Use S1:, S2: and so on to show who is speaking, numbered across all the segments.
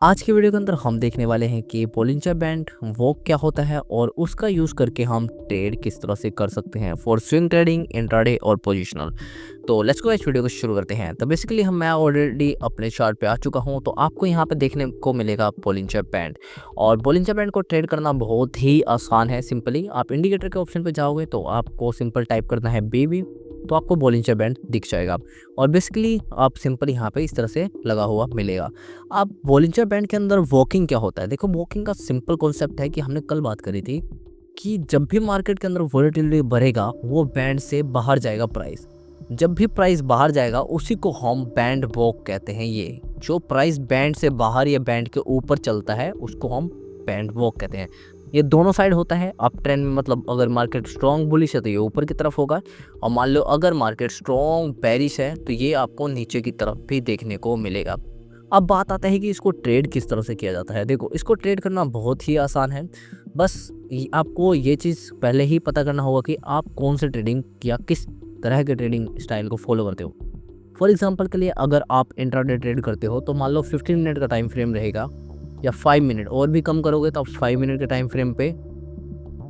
S1: आज के वीडियो के अंदर हम देखने वाले हैं कि बोलिंजर बैंड वो क्या होता है और उसका यूज़ करके हम ट्रेड किस तरह से कर सकते हैं फॉर स्विंग ट्रेडिंग, इंट्राडे और पोजिशनल। तो लेट्स गो इस वीडियो को शुरू करते हैं। तो बेसिकली मैं ऑलरेडी अपने चार्ट पे आ चुका हूं, तो आपको यहां पे देखने को मिलेगा बोलिंजर बैंड। और बोलिंजर बैंड को ट्रेड करना बहुत ही आसान है। सिंपली आप इंडिकेटर के ऑप्शन पे जाओगे तो आपको सिंपल टाइप करना है BB, तो आपको बोलिंजर बैंड दिख जाएगा। और बेसिकली आप सिंपल यहाँ पे इस तरह से लगा हुआ मिलेगा। अब बोलिंजर बैंड के अंदर वॉकिंग क्या होता है? देखो, वॉकिंग का सिंपल कॉन्सेप्ट है कि हमने कल बात करी थी कि जब भी मार्केट के अंदर वॉलेटिलिटी बढ़ेगा वो बैंड से बाहर जाएगा प्राइस। जब भी प्राइस बाहर जाएगा उसी को हम बैंड वॉक कहते हैं। ये जो प्राइस बैंड से बाहर या बैंड के ऊपर चलता है उसको हम बैंड वॉक कहते हैं। ये दोनों साइड होता है। अप ट्रेंड में मतलब अगर मार्केट स्ट्रॉन्ग बुलिश है तो ये ऊपर की तरफ होगा, और मान लो अगर मार्केट स्ट्रॉन्ग बेरिश है तो ये आपको नीचे की तरफ भी देखने को मिलेगा। अब बात आता है कि इसको ट्रेड किस तरह से किया जाता है। देखो, इसको ट्रेड करना बहुत ही आसान है। बस आपको ये चीज़ पहले ही पता करना होगा कि आप कौन से ट्रेडिंग या किस तरह के ट्रेडिंग स्टाइल को फॉलो करते हो। फॉर एग्जांपल के लिए अगर आप इंट्राडे ट्रेड करते हो तो मान लो 15 मिनट का टाइम फ्रेम रहेगा या 5 मिनट, और भी कम करोगे तो आप 5 मिनट के टाइम फ्रेम पे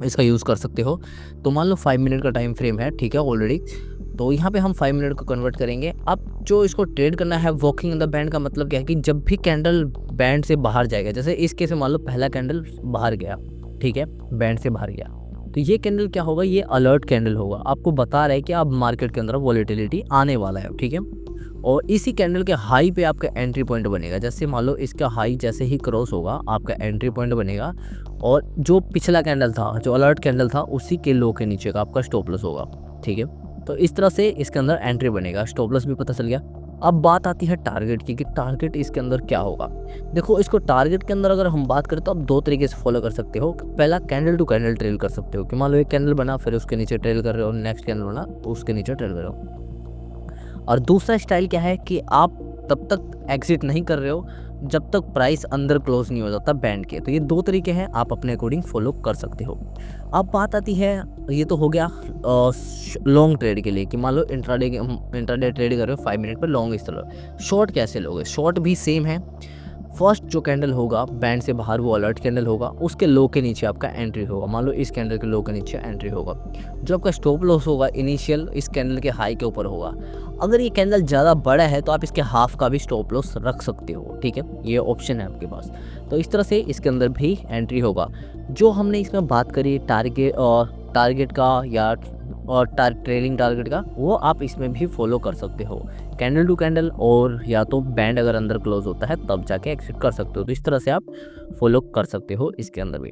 S1: इसका यूज़ कर सकते हो। तो मान लो 5 मिनट का टाइम फ्रेम है, ठीक है ऑलरेडी। तो यहाँ पे हम 5 मिनट को कन्वर्ट करेंगे। अब जो इसको ट्रेड करना है वॉकिंग इन द बैंड का मतलब क्या है कि जब भी कैंडल बैंड से बाहर जाएगा, जैसे इस केस में मान लो पहला कैंडल बाहर गया, ठीक है, बैंड से बाहर गया, तो ये कैंडल क्या होगा? ये अलर्ट कैंडल होगा। आपको बता रहा है कि अब मार्केट के अंदर वॉलेटिलिटी आने वाला है, ठीक है। और इसी कैंडल के हाई पे आपका एंट्री पॉइंट बनेगा। जैसे मान लो इसका हाई जैसे ही क्रॉस होगा आपका एंट्री पॉइंट बनेगा, और जो पिछला कैंडल था, जो अलर्ट कैंडल था, उसी के लो के नीचे का आपका स्टॉप लॉस होगा, ठीक है। तो इस तरह से इसके अंदर एंट्री बनेगा, स्टॉप लॉस भी पता चल गया। अब बात आती है टारगेट की कि टारगेट इसके अंदर क्या होगा। देखो, इसको टारगेट के अंदर अगर हम बात करें तो आप दो तरीके से फॉलो कर सकते हो। पहला, कैंडल टू कैंडल ट्रेल कर सकते हो कि मान लो एक कैंडल बना, फिर उसके नीचे ट्रेल कर रहे हो, नेक्स्ट कैंडल बना उसके नीचे ट्रेल कर रहे हो। और दूसरा स्टाइल क्या है कि आप तब तक एग्जिट नहीं कर रहे हो जब तक प्राइस अंदर क्लोज नहीं हो जाता बैंड के। तो ये दो तरीके हैं, आप अपने अकॉर्डिंग फॉलो कर सकते हो। अब बात आती है, ये तो हो गया लॉन्ग ट्रेड के लिए कि मान लो इंट्राडे ट्रेड कर रहे हो 5 मिनट पर लॉन्ग इस तरह। शॉर्ट कैसे लोगे? शॉर्ट भी सेम है। फर्स्ट जो कैंडल होगा बैंड से बाहर वो अलर्ट कैंडल होगा, उसके लो के नीचे आपका एंट्री होगा। मान लो इस कैंडल के लो के नीचे एंट्री होगा। जो आपका स्टॉप लॉस होगा इनिशियल इस कैंडल के हाई के ऊपर होगा। अगर ये कैंडल ज़्यादा बड़ा है तो आप इसके हाफ का भी स्टॉप लॉस रख सकते हो, ठीक है, ये ऑप्शन है आपके पास। तो इस तरह से इसके अंदर भी एंट्री होगा। जो हमने इसमें बात करी टारगेट का या ट्रेलिंग टारगेट का, वो आप इसमें भी फॉलो कर सकते हो। कैंडल टू कैंडल, और या तो बैंड अगर अंदर क्लोज होता है तब जाके एग्जिट कर सकते हो। तो इस तरह से आप फॉलो कर सकते हो इसके अंदर भी।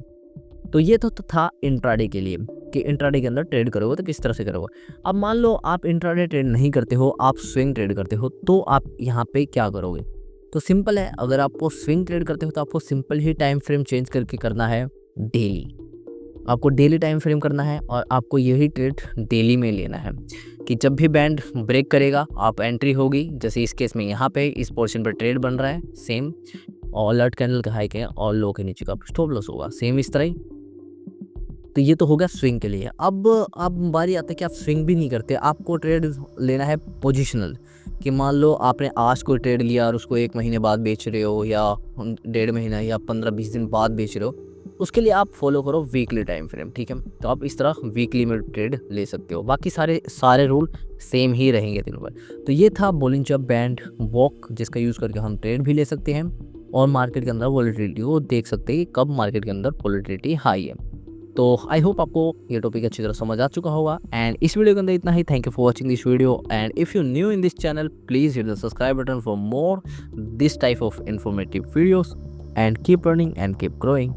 S1: तो ये तो था इंट्राडे के लिए कि इंट्राडे के अंदर ट्रेड करोगे तो किस तरह से करोगे। अब मान लो आप इंट्राडे ट्रेड नहीं करते हो, आप स्विंग ट्रेड करते हो, तो आप यहाँ पे क्या करोगे? तो सिंपल है, अगर आपको स्विंग ट्रेड करते हो तो आपको सिंपल ही टाइम फ्रेम चेंज करके करना है डेली। आपको डेली टाइम फ्रेम करना है और आपको यही ट्रेड डेली में लेना है कि जब भी बैंड ब्रेक करेगा आप एंट्री होगी। जैसे इस केस में यहाँ पे इस पोर्शन पर ट्रेड बन रहा है सेम, और अलर्ट कैंडल का हाई के और लो के नीचे का स्टॉप लॉस होगा सेम इस तरह ही। तो ये तो हो गया स्विंग के लिए। अब बारी आती है कि आप स्विंग भी नहीं करते, आपको ट्रेड लेना है पोजिशनल। कि मान लो आपने आज कोई ट्रेड लिया और उसको 1 महीने बाद बेच रहे हो, या 1.5 महीना या 15-20 दिन बाद बेच रहे हो, उसके लिए आप फॉलो करो वीकली टाइम फ्रेम, ठीक है। तो आप इस तरह वीकली में ट्रेड ले सकते हो। बाकी सारे रूल सेम ही रहेंगे दिनों भर। तो ये था बोलिंजर बैंड वॉक, जिसका यूज़ करके हम ट्रेड भी ले सकते हैं और मार्केट के अंदर वॉलेटिलिटी को देख सकते हैं कि कब मार्केट के अंदर वॉलेटिलिटी हाई है। तो आई होप आपको ये टॉपिक अच्छी तरह समझ आ चुका होगा। एंड इस वीडियो के अंदर इतना ही। Thank you for watching this video, and if you new in this channel please hit the subscribe button for more this type of informative videos, and keep learning and keep growing.